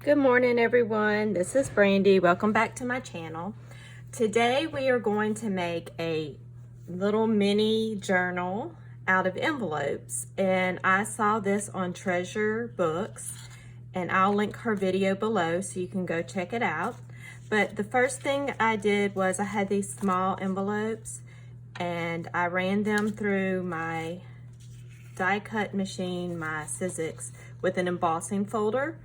Good morning, everyone. This is Brandy. Welcome back to my channel. Today we are going to make a little mini journal out of envelopes, and I saw this on Treasure Books, and I'll link her video below so you can go check it out. But the first thing I did was I had these small envelopes and I ran them through my die cut machine, my Sizzix, with an embossing folder.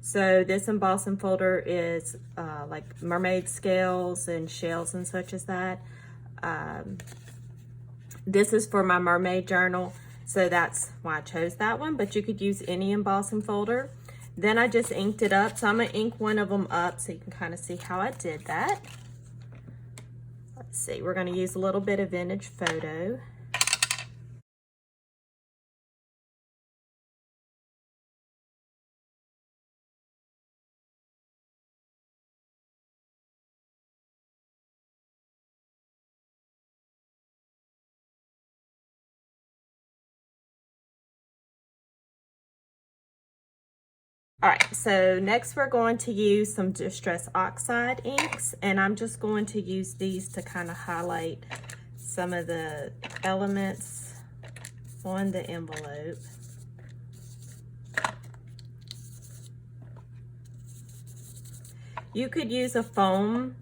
So this embossing folder is like mermaid scales and shells and such as that. This is for my mermaid journal, so that's why I chose that one, but you could use any embossing folder. Then I just inked it up, so I'm gonna ink one of them up so you can kind of see how I did that. Let's see, we're gonna use a little bit of vintage photo. All right, so next we're going to use some Distress Oxide inks, and I'm just going to use these to kind of highlight some of the elements on the envelope. You could use a foam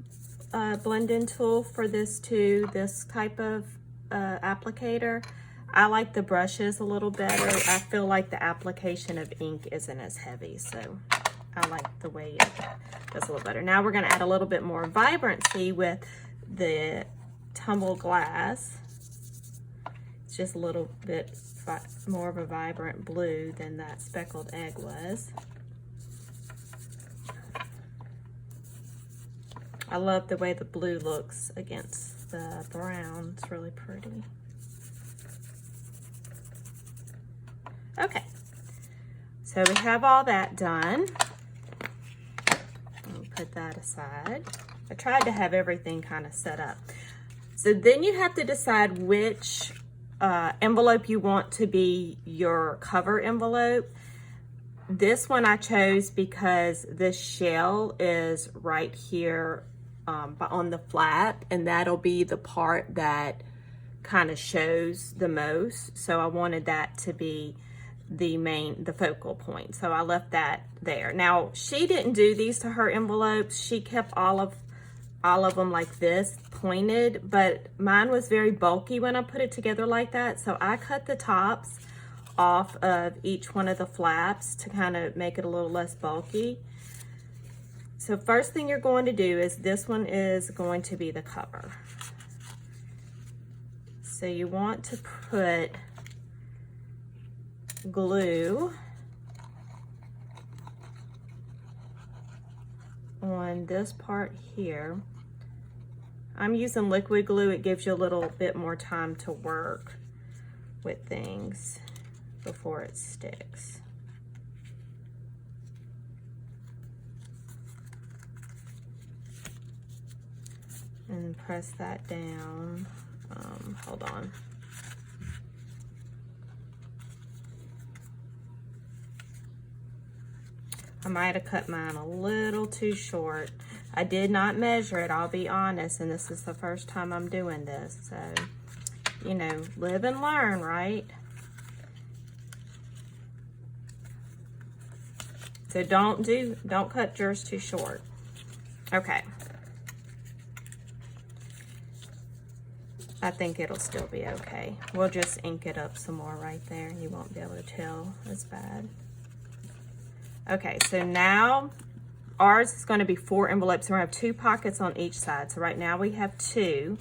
blending tool for this too, this type of applicator. I like the brushes a little better. I feel like the application of ink isn't as heavy, so I like the way it does a little better. Now we're gonna add a little bit more vibrancy with the tumbled glass. It's just a little bit more of a vibrant blue than that speckled egg was. I love the way the blue looks against the brown. It's really pretty. Okay, so we have all that done. I'll put that aside. I tried to have everything kind of set up. So then you have to decide which envelope you want to be your cover envelope. This one I chose because this shell is right here on the flap, and that'll be the part that kind of shows the most. So I wanted that to be the focal point. So I left that there. Now, she didn't do these to her envelopes. She kept all of them like this, pointed, but mine was very bulky when I put it together like that. So I cut the tops off of each one of the flaps to kind of make it a little less bulky. So first thing you're going to do is this one is going to be the cover. So you want to put glue on this part here. I'm using liquid glue. It gives you a little bit more time to work with things before it sticks. And press that down. Hold on. I might have cut mine a little too short. I did not measure it, I'll be honest, and this is the first time I'm doing this. So, you know, live and learn, right? So don't cut yours too short. Okay. I think it'll still be okay. We'll just ink it up some more right there, and you won't be able to tell as bad. Okay, so now ours is going to be 4 envelopes. So we're going to have 2 pockets on each side. So right now we have 2.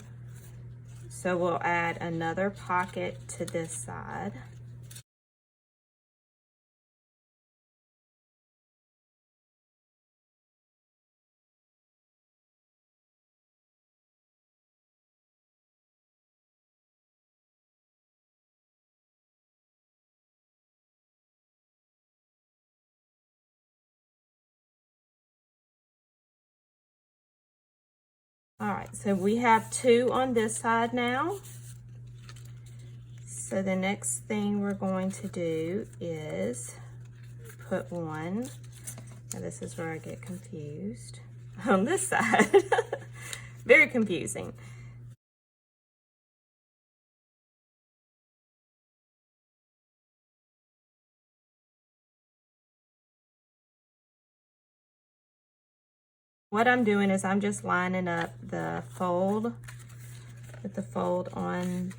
So we'll add another pocket to this side. All right, so we have 2 on this side now. So the next thing we're going to do is put one Now this is where I get confused on this side. Very confusing. What I'm doing is I'm just lining up the fold with the fold on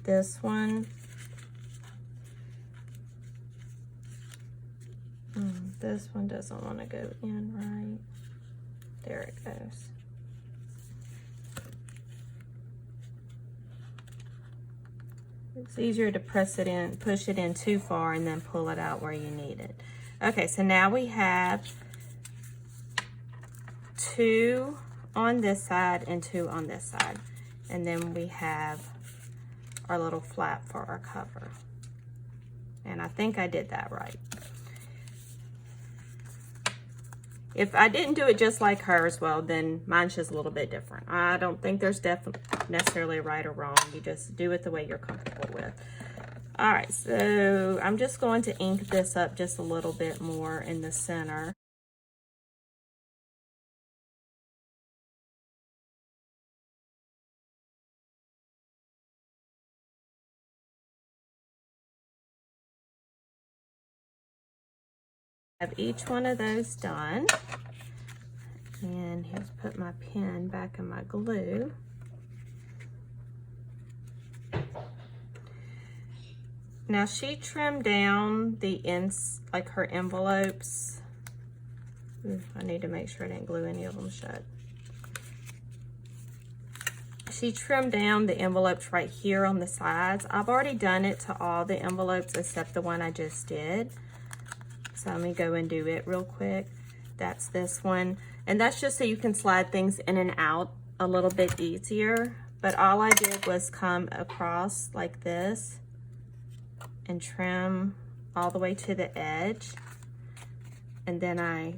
this one. This one doesn't want to go in right. There it goes. It's easier to press it in, push it in too far, and then pull it out where you need it. Okay, so now we have 2 on this side and 2 on this side. And then we have our little flap for our cover. And I think I did that right. If I didn't do it just like hers, well, then mine's just a little bit different. I don't think there's necessarily right or wrong. You just do it the way you're comfortable with. All right, so I'm just going to ink this up just a little bit more in the center. Have each one of those done. And here's put my pen back in my glue. Now she trimmed down the ends, like her envelopes. I need to make sure I didn't glue any of them shut. She trimmed down the envelopes right here on the sides. I've already done it to all the envelopes except the one I just did. So let me go and do it real quick. That's this one. And that's just so you can slide things in and out a little bit easier. But all I did was come across like this and trim all the way to the edge. And then I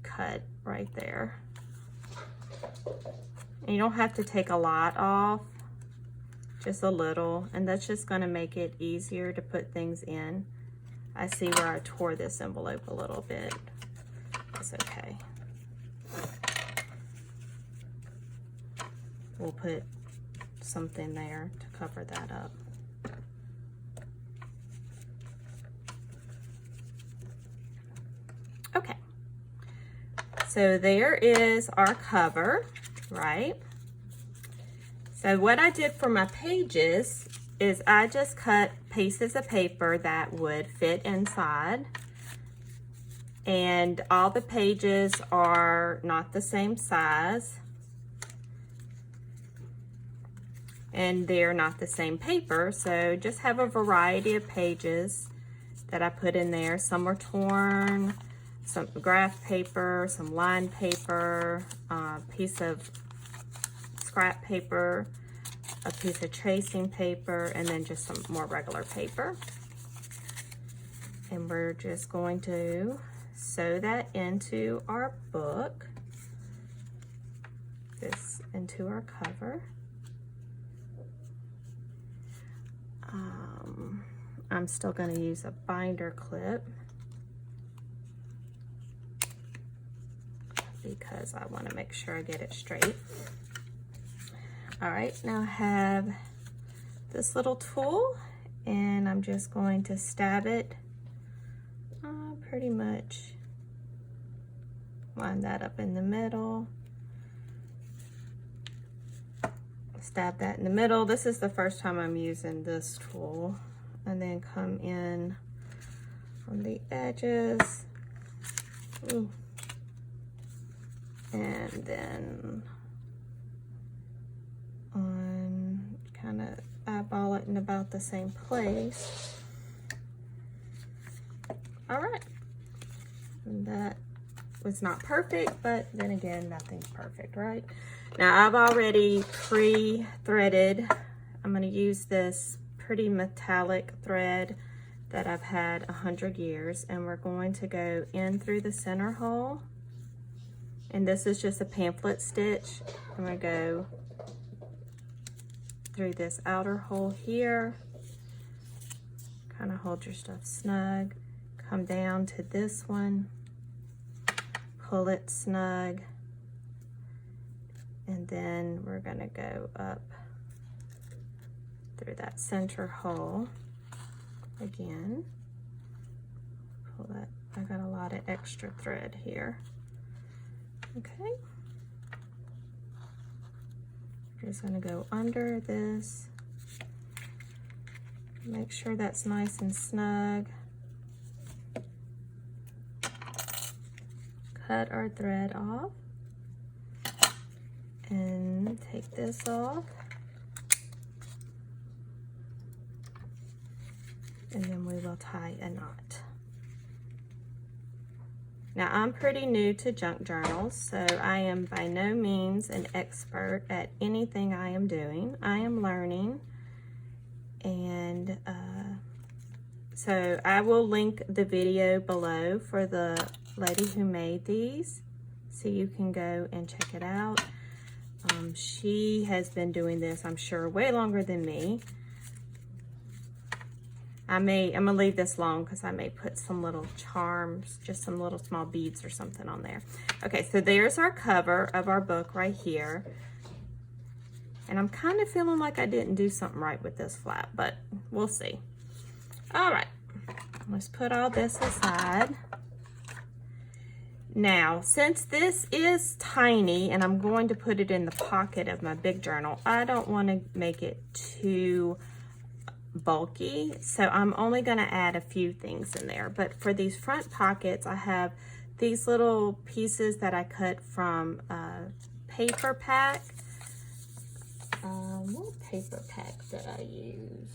cut right there. And you don't have to take a lot off, just a little. And that's just gonna make it easier to put things in. I see where I tore this envelope a little bit. That's okay. We'll put something there to cover that up. Okay. So there is our cover, right? So what I did for my pages is I just cut pieces of paper that would fit inside. And all the pages are not the same size. And they're not the same paper, so just have a variety of pages that I put in there. Some are torn, some graph paper, some line paper, a piece of scrap paper, a piece of tracing paper, and then just some more regular paper. And we're just going to sew that into our book, this into our cover. I'm still going to use a binder clip because I want to make sure I get it straight. All right, now I have this little tool and I'm just going to stab it pretty much, line that up in the middle, stab that in the middle. This is the first time I'm using this tool. And then come in on the edges. Ooh. And then on, kind of eyeball it in about the same place. All right. And that was not perfect, but then again, nothing's perfect, right? Now I've already pre-threaded. I'm going to use this pretty metallic thread that I've had 100 years, and we're going to go in through the center hole. And this is just a pamphlet stitch. I'm going to go through this outer hole here. Kind of hold your stuff snug. Come down to this one. pull it snug, and then we're gonna go up through that center hole again. Pull that, I got a lot of extra thread here. Okay. I'm just gonna go under this, make sure that's nice and snug. Cut our thread off and take this off. And then we will tie a knot. Now, I'm pretty new to junk journals, so I am by no means an expert at anything I am doing. I am learning, and so I will link the video below for the lady who made these, so you can go and check it out. She has been doing this, I'm sure, way longer than me. I'm gonna leave this long because I may put some little charms, just some little small beads or something on there. Okay, so there's our cover of our book right here. And I'm kind of feeling like I didn't do something right with this flap, but we'll see. All right, let's put all this aside. Now, since this is tiny and I'm going to put it in the pocket of my big journal, I don't want to make it too bulky, so I'm only going to add a few things in there. But for these front pockets, I have these little pieces that I cut from paper pack. What paper pack did I use?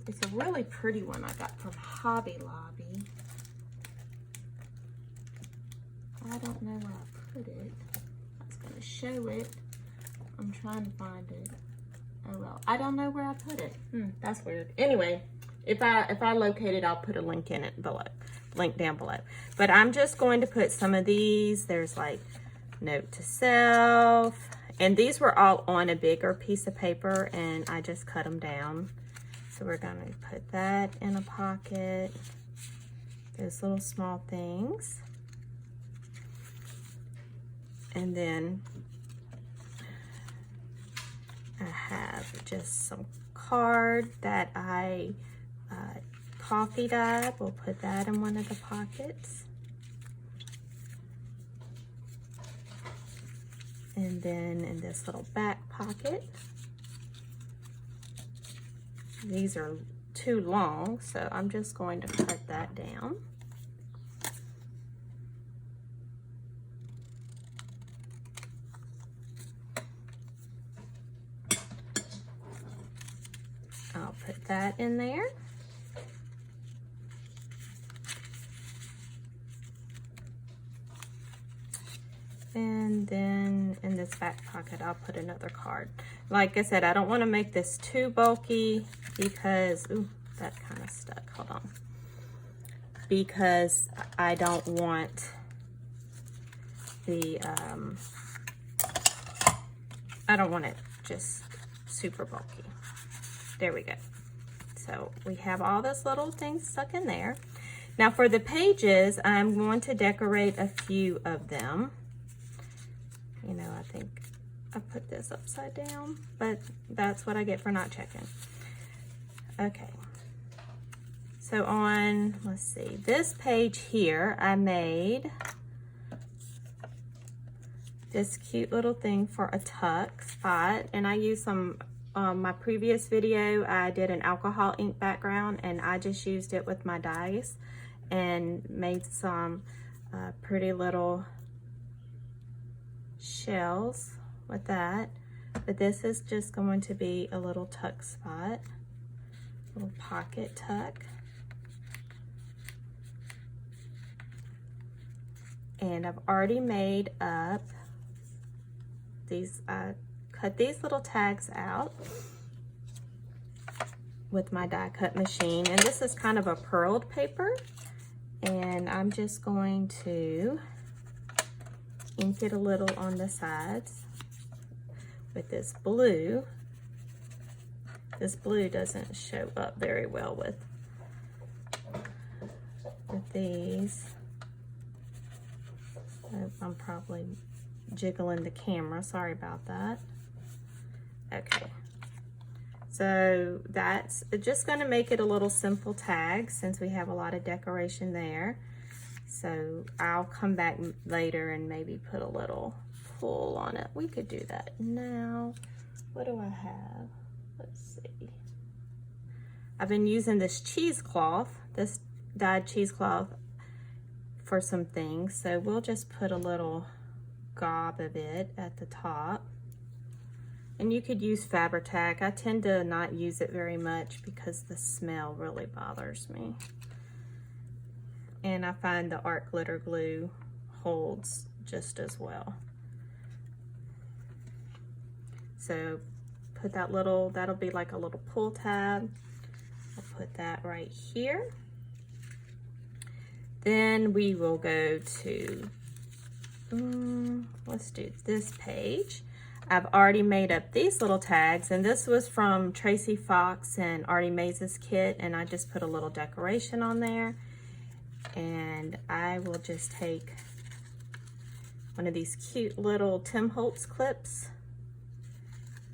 It's a really pretty one I got from Hobby Lobby. I don't know where I put it. I was going to show it. I'm trying to find it. Oh well, I don't know where I put it. That's weird. Anyway, if I locate it, I'll put a link in it below, link down below. But I'm just going to put some of these. There's like note to self, and these were all on a bigger piece of paper, and I just cut them down. So we're gonna put that in a pocket. Those little small things, and then I have just some card that I coffee dyed. We'll put that in one of the pockets. And then in this little back pocket. These are too long, so I'm just going to cut that down. I'll put that in there. And then in this back pocket, I'll put another card. Like I said, I don't want to make this too bulky because, ooh, that kind of stuck, hold on. Because I don't want the, I don't want it just super bulky. There we go. So we have all those little things stuck in there. Now for the pages, I'm going to decorate a few of them. You know, I think I put this upside down, but that's what I get for not checking. Okay. So on, let's see, this page here, I made this cute little thing for a tuck spot, and I used some, my previous video, I did an alcohol ink background, and I just used it with my dies and made some pretty little shells with that. But this is just going to be a little tuck spot, little pocket tuck. And I've already made up these, cut these little tags out with my die cut machine. And this is kind of a pearled paper. And I'm just going to ink it a little on the sides with this blue. This blue doesn't show up very well with these. I'm probably jiggling the camera, sorry about that. Okay, so that's just going to make it a little simple tag since we have a lot of decoration there. So I'll come back later and maybe put a little pull on it. We could do that now. What do I have? Let's see. I've been using this cheesecloth, this dyed cheesecloth for some things. So we'll just put a little gob of it at the top. And you could use Fabri-Tac. I tend to not use it very much because the smell really bothers me. And I find the art glitter glue holds just as well. So put that little, that'll be like a little pull tab. I'll put that right here. Then we will go to, let's do this page. I've already made up these little tags, and this was from Tracy Fox and Artie Mays' kit, and I just put a little decoration on there. And I will just take one of these cute little Tim Holtz clips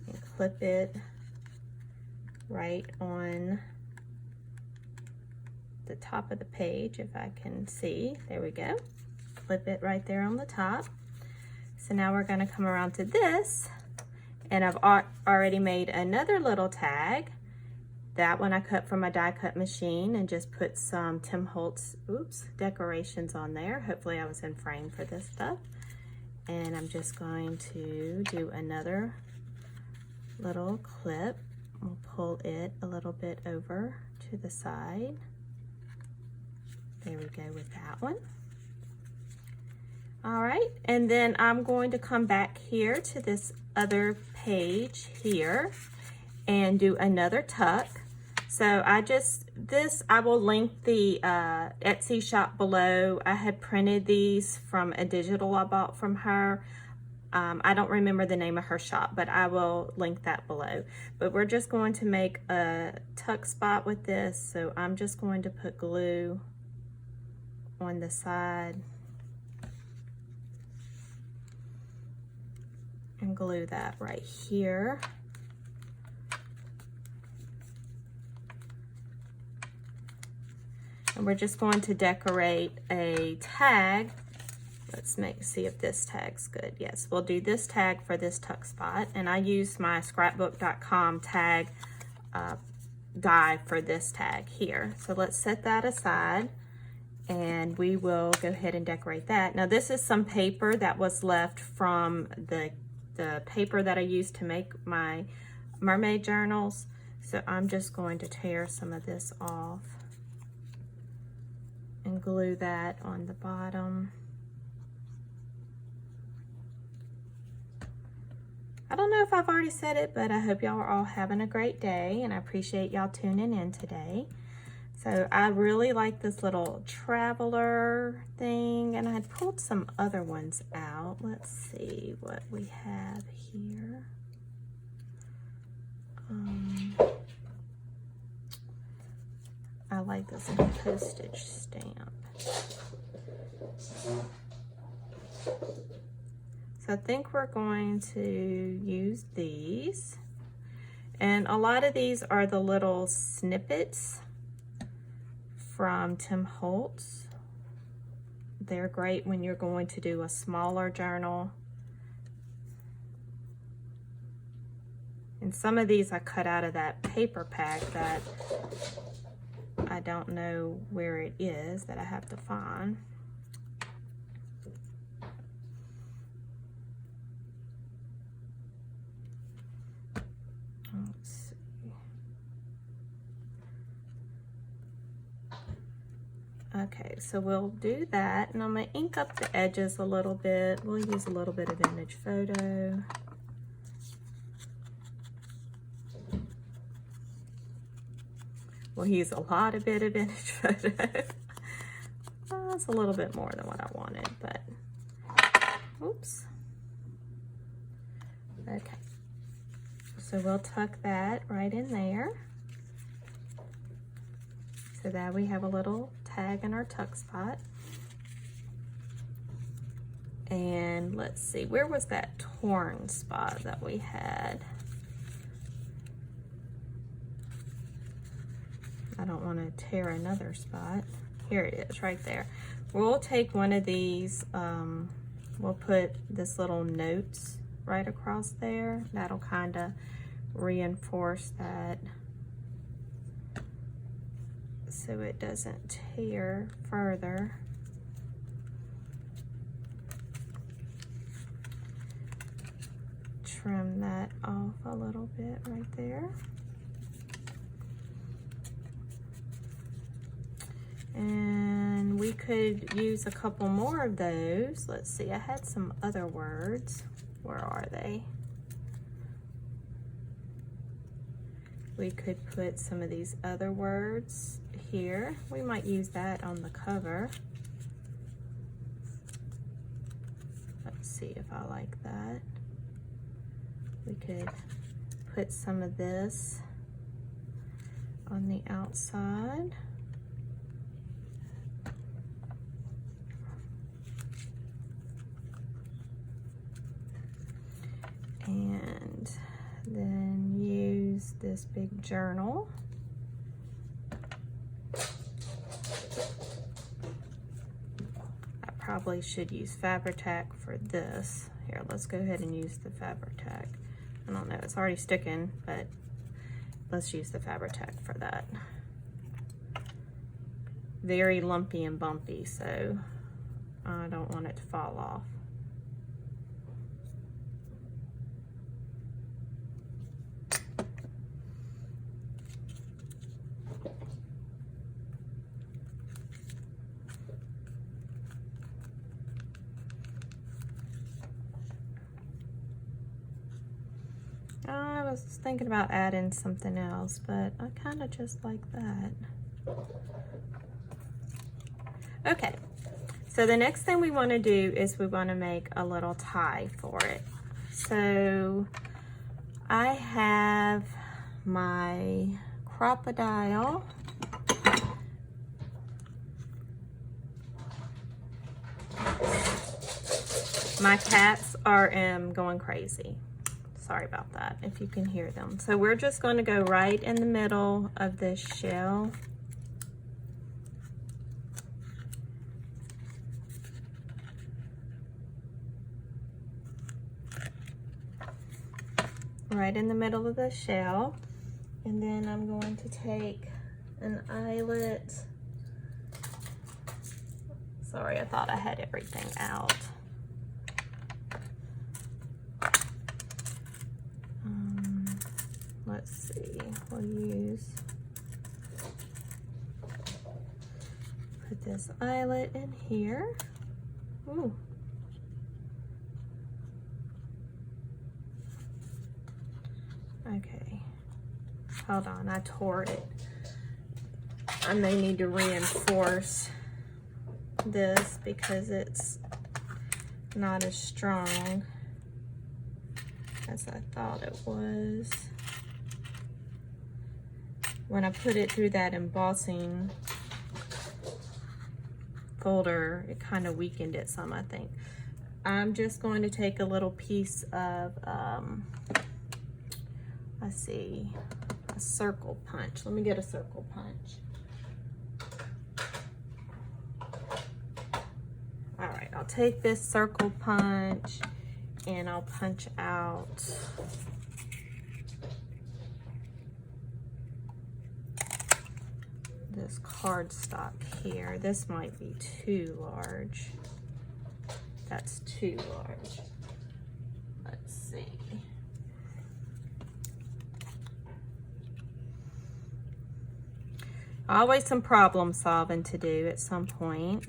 and clip it right on the top of the page, if I can see. There we go. Clip it right there on the top. So now we're going to come around to this, and I've already made another little tag. That one I cut from my die cut machine and just put some Tim Holtz, decorations on there. Hopefully I was in frame for this stuff. And I'm just going to do another little clip. We'll pull it a little bit over to the side. There we go with that one. All right, and then I'm going to come back here to this other page here and do another tuck. So I will link the Etsy shop below. I had printed these from a digital I bought from her. I don't remember the name of her shop, but I will link that below. But we're just going to make a tuck spot with this. So I'm just going to put glue on the side and glue that right here. And we're just going to decorate a tag. Let's see if this tag's good. Yes, we'll do this tag for this tuck spot. And I used my scrapbook.com tag die for this tag here. So let's set that aside and we will go ahead and decorate that. Now this is some paper that was left from the paper that I used to make my mermaid journals. So I'm just going to tear some of this off and glue that on the bottom. I don't know if I've already said it, but I hope y'all are all having a great day, and I appreciate y'all tuning in today. So I really like this little traveler thing, and I had pulled some other ones out. Let's see what we have here. I like this little postage stamp. So I think we're going to use these. And a lot of these are the little snippets from Tim Holtz. They're great when you're going to do a smaller journal. And some of these I cut out of that paper pack that I don't know where it is that I have to find. Let's see. Okay, so we'll do that, and I'm going to ink up the edges a little bit. We'll use a little bit of image photo. We'll use a lot of bit of image photo. That's a little bit more than what I wanted, but oops. Okay, so we'll tuck that right in there so that we have a little tag in our tuck spot. And let's see, where was that torn spot that we had? I don't want to tear another spot. Here it is, right there. We'll take one of these, we'll put this little notes right across there. That'll kind of reinforce that so it doesn't tear further. Trim that off a little bit right there. And we could use a couple more of those. Let's see, I had some other words. Where are they? We could put some of these other words here. We might use that on the cover. Let's see if I like that. We could put some of this on the outside. And then use this big journal. I probably should use Fabri-Tac for this. Here, let's go ahead and use the Fabri-Tac. I don't know, it's already sticking, but let's use the Fabri-Tac for that. Very lumpy and bumpy, so I don't want it to fall off. I was thinking about adding something else, but I kind of just like that. Okay, so the next thing we want to do is we want to make a little tie for it. So I have my crocodile. My cats are going crazy. Sorry about that, if you can hear them. So we're just going to go right in the middle of this shell. Right in the middle of the shell. And then I'm going to take an eyelet. Sorry, I thought I had everything out. Let's see, we'll put this eyelet in here. Ooh. Okay, hold on, I tore it. I may need to reinforce this because it's not as strong as I thought it was. When I put it through that embossing folder, it kind of weakened it some, I think. I'm just going to take a little piece of, let's see, a circle punch. Let me get a circle punch. All right, I'll take this circle punch and I'll punch out this cardstock here. This might be too large. That's too large. Let's see. Always some problem solving to do at some point.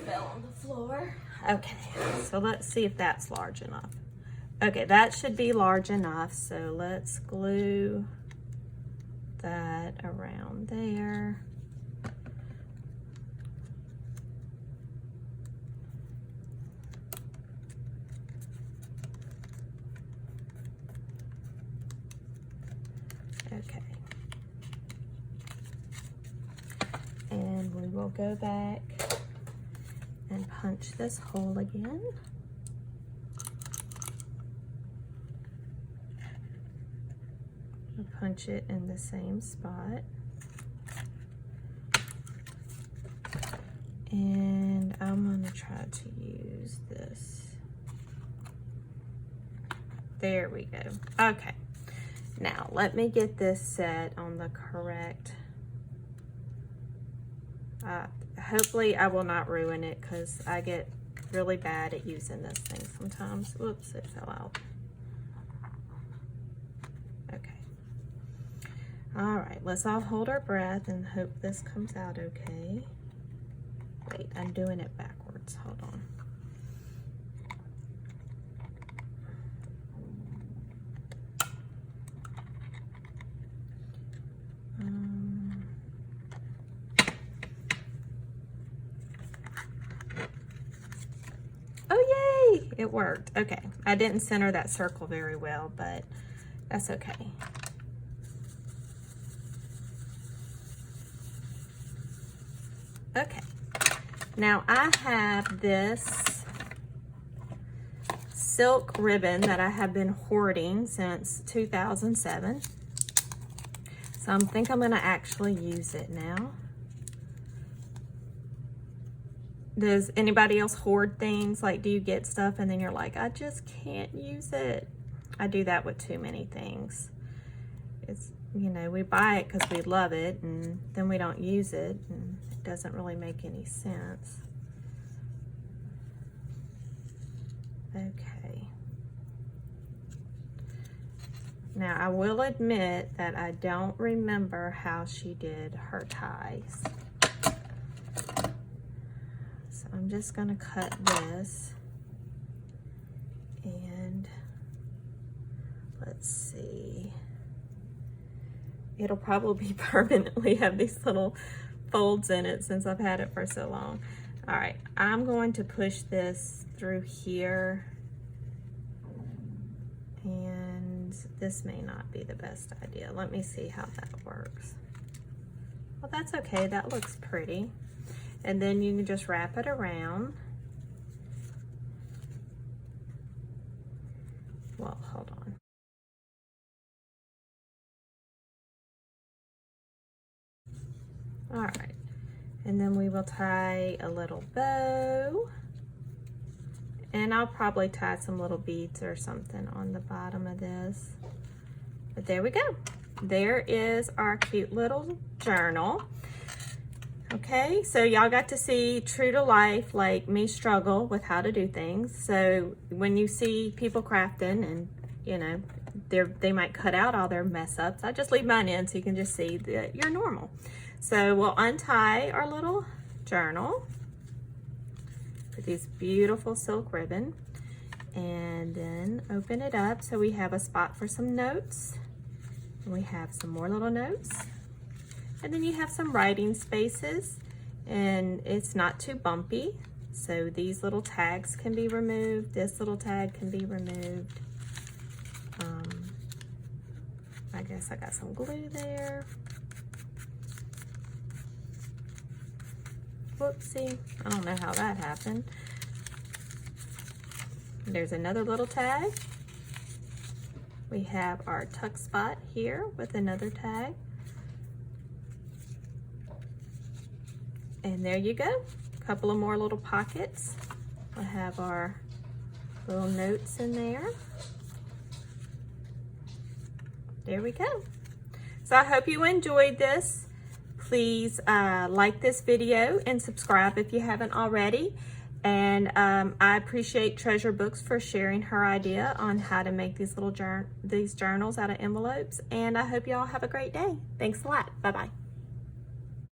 Fell on the floor. Okay, so let's see if that's large enough. Okay, that should be large enough, so let's glue that around there. Okay. will go back and punch this hole again. I'll punch it in the same spot. And I'm gonna try to use this. There we go. Okay. Now let me get this set on the correct. Hopefully I will not ruin it because I get really bad at using this thing sometimes. Whoops, it fell out. Okay. All right, let's all hold our breath and hope this comes out okay. Wait, I'm doing it backwards. Hold on. Oh, yay! It worked. Okay. I didn't center that circle very well, but that's okay. Okay. Now I have this silk ribbon that I have been hoarding since 2007. So I think I'm gonna actually use it now. Does anybody else hoard things? Like, do you get stuff and then you're like, I just can't use it? I do that with too many things. It's, you know, we buy it because we love it and then we don't use it and it doesn't really make any sense. Okay. Now I will admit that I don't remember how she did her ties. So I'm just gonna cut this and let's see. It'll probably permanently have these little folds in it since I've had it for so long. All right, I'm going to push this through here, and this may not be the best idea. Let me see how that works. Well, that's okay, that looks pretty. And then you can just wrap it around. Well, hold on. All right, and then we will tie a little bow. And I'll probably tie some little beads or something on the bottom of this. But there we go. There is our cute little journal. Okay, so y'all got to see true to life, like me struggle with how to do things. So when you see people crafting and, you know, they might cut out all their mess ups, I just leave mine in so you can just see that you're normal. So we'll untie our little journal with this beautiful silk ribbon and then open it up so we have a spot for some notes. And we have some more little notes. And then you have some writing spaces and it's not too bumpy. So these little tags can be removed. This little tag can be removed. I guess I got some glue there. Whoopsie, I don't know how that happened. There's another little tag. We have our tuck spot here with another tag. And there you go, a couple of more little pockets. We'll have our little notes in there. There we go. So I hope you enjoyed this. Please like this video and subscribe if you haven't already. And I appreciate Treasure Books for sharing her idea on how to make these little journals out of envelopes. And I hope you all have a great day. Thanks a lot. Bye-bye.